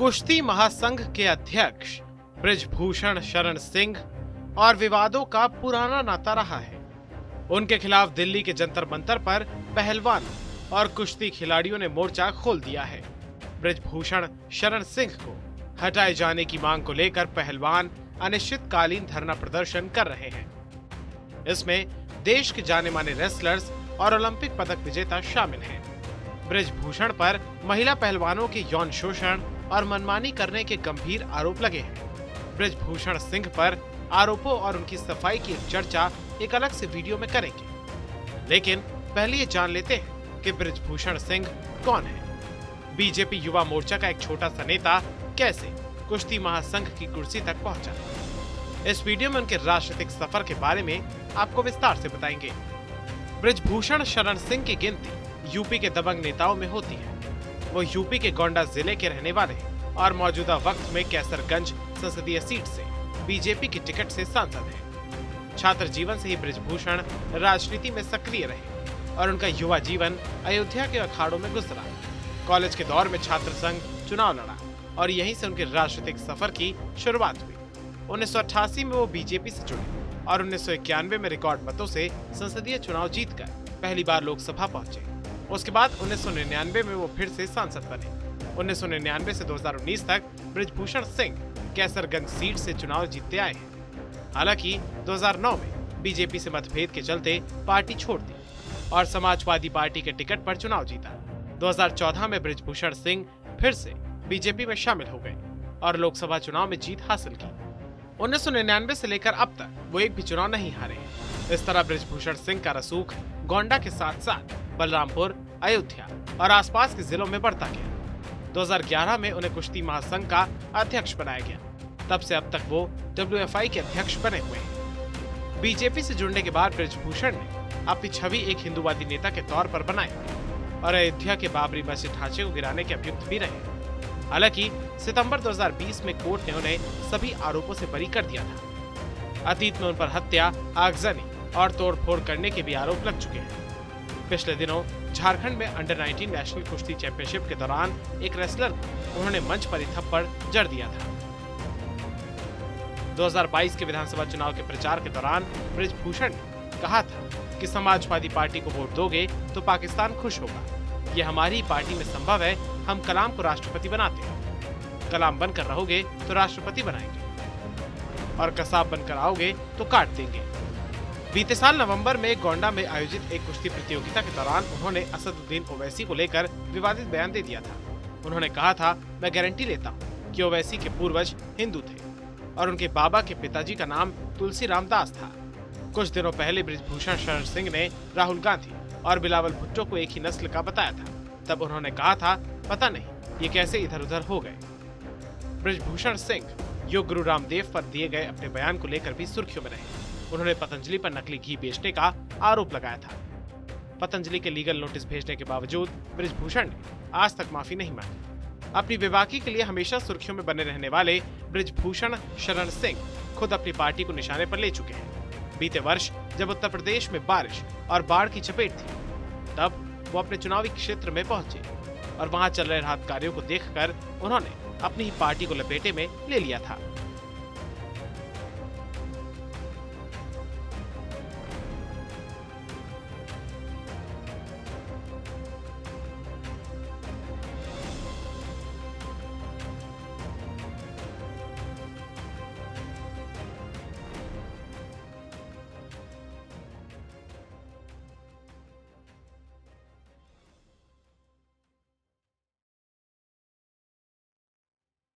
कुश्ती महासंघ के अध्यक्ष बृजभूषण शरण सिंह और विवादों का पुराना नाता रहा है। उनके खिलाफ दिल्ली के जंतर मंतर पर पहलवानों और कुश्ती खिलाड़ियों ने मोर्चा खोल दिया है। बृजभूषण शरण सिंह को हटाए जाने की मांग को लेकर पहलवान अनिश्चितकालीन धरना प्रदर्शन कर रहे हैं। इसमें देश के जाने माने रेसलर्स और ओलंपिक पदक विजेता शामिल हैं। बृजभूषण पर महिला पहलवानों के यौन शोषण और मनमानी करने के गंभीर आरोप लगे हैं। बृजभूषण सिंह पर आरोपों और उनकी सफाई की चर्चा एक अलग से वीडियो में करेंगे, लेकिन पहले ये जान लेते हैं कि बृजभूषण सिंह कौन है। बीजेपी युवा मोर्चा का एक छोटा सा नेता कैसे कुश्ती महासंघ की कुर्सी तक पहुंचा। इस वीडियो में उनके राजनीतिक सफर के बारे में आपको विस्तार से बताएंगे। बृजभूषण शरण सिंह की गिनती यूपी के दबंग नेताओं में होती है। वो यूपी के गोंडा जिले के रहने वाले हैं और मौजूदा वक्त में कैसरगंज संसदीय सीट से बीजेपी की टिकट से सांसद हैं। छात्र जीवन से ही बृजभूषण राजनीति में सक्रिय रहे और उनका युवा जीवन अयोध्या के अखाड़ों में गुजरा। कॉलेज के दौर में छात्र संघ चुनाव लड़ा और यहीं से उनके राजनीतिक सफर की शुरुआत हुई। 1988 में वो बीजेपी से जुड़े और 1991 में रिकॉर्ड मतों से संसदीय चुनाव जीतकर पहली बार लोकसभा पहुंचे। उसके बाद 1999 में वो फिर से सांसद बने। 1999 से 2019 तक बृजभूषण सिंह कैसरगंज सीट से चुनाव जीतते आए हैं। हालांकि 2009 में बीजेपी से मतभेद के चलते पार्टी छोड़ दी और समाजवादी पार्टी के टिकट पर चुनाव जीता। 2014 में बृजभूषण सिंह फिर से बीजेपी में शामिल हो गए और लोकसभा चुनाव में जीत हासिल की। 1999 से लेकर अब तक वो एक भी चुनाव नहीं हारे। इस तरह बृजभूषण सिंह का रसूख गोंडा के साथ साथ बलरामपुर, अयोध्या और आसपास के जिलों में बढ़ता गया। 2011 में उन्हें कुश्ती महासंघ का अध्यक्ष बनाया गया। तब से अब तक वो WFI के अध्यक्ष बने हुए हैं। बीजेपी से जुड़ने के बाद बृजभूषण ने अपनी छवि एक हिंदूवादी नेता के तौर पर बनाई और अयोध्या के बाबरी मस्जिद ढांचे को गिराने के अभियुक्त भी रहे। हालांकि सितंबर 2020 में कोर्ट ने उन्हें सभी आरोपों से बरी कर दिया था। अतीत में उन पर हत्या, आगजनी और तोड़फोड़ करने के भी आरोप लग चुके हैं। पिछले दिनों झारखंड में अंडर-19 नेशनल कुश्ती चैंपियनशिप के दौरान एक रेसलर को उन्होंने मंच पर ही थप्पड़ जड़ दिया था। 2022 के विधानसभा चुनाव के प्रचार के दौरान बृजभूषण ने कहा था कि समाजवादी पार्टी को वोट दोगे तो पाकिस्तान खुश होगा। ये हमारी ही पार्टी में संभव है। हम कलाम को राष्ट्रपति बनाते हैं। कलाम बनकर रहोगे तो राष्ट्रपति बनाएंगे और कसाब बनकर आओगे तो काट देंगे। बीते साल नवंबर में गोंडा में आयोजित एक कुश्ती प्रतियोगिता के दौरान उन्होंने असदुद्दीन ओवैसी को लेकर विवादित बयान दे दिया था। उन्होंने कहा था, मैं गारंटी लेता हूँ कि ओवैसी के पूर्वज हिंदू थे और उनके बाबा के पिताजी का नाम तुलसी राम दास था। कुछ दिनों पहले बृजभूषण शरण सिंह ने राहुल गांधी और बिलावल भुट्टो को एक ही नस्ल का बताया था। तब उन्होंने कहा था, पता नहीं ये कैसे इधर उधर हो गए। बृजभूषण सिंह योग गुरु रामदेव पर दिए गए अपने बयान को लेकर भी सुर्खियों में रहे। उन्होंने पतंजलि पर नकली घी बेचने का आरोप लगाया था। पतंजलि के लीगल नोटिस भेजने के बावजूद बृजभूषण ने आज तक माफी नहीं मांगी। अपनी बेबाकी के लिए हमेशा सुर्खियों में बने रहने वाले बृजभूषण शरण सिंह खुद अपनी पार्टी को निशाने पर ले चुके हैं। बीते वर्ष जब उत्तर प्रदेश में बारिश और बाढ़ की चपेट थी, तब वो अपने चुनावी क्षेत्र में पहुंचे और वहां चल रहे राहत कार्यों को देखकर उन्होंने अपनी ही पार्टी को लपेटे में ले लिया था।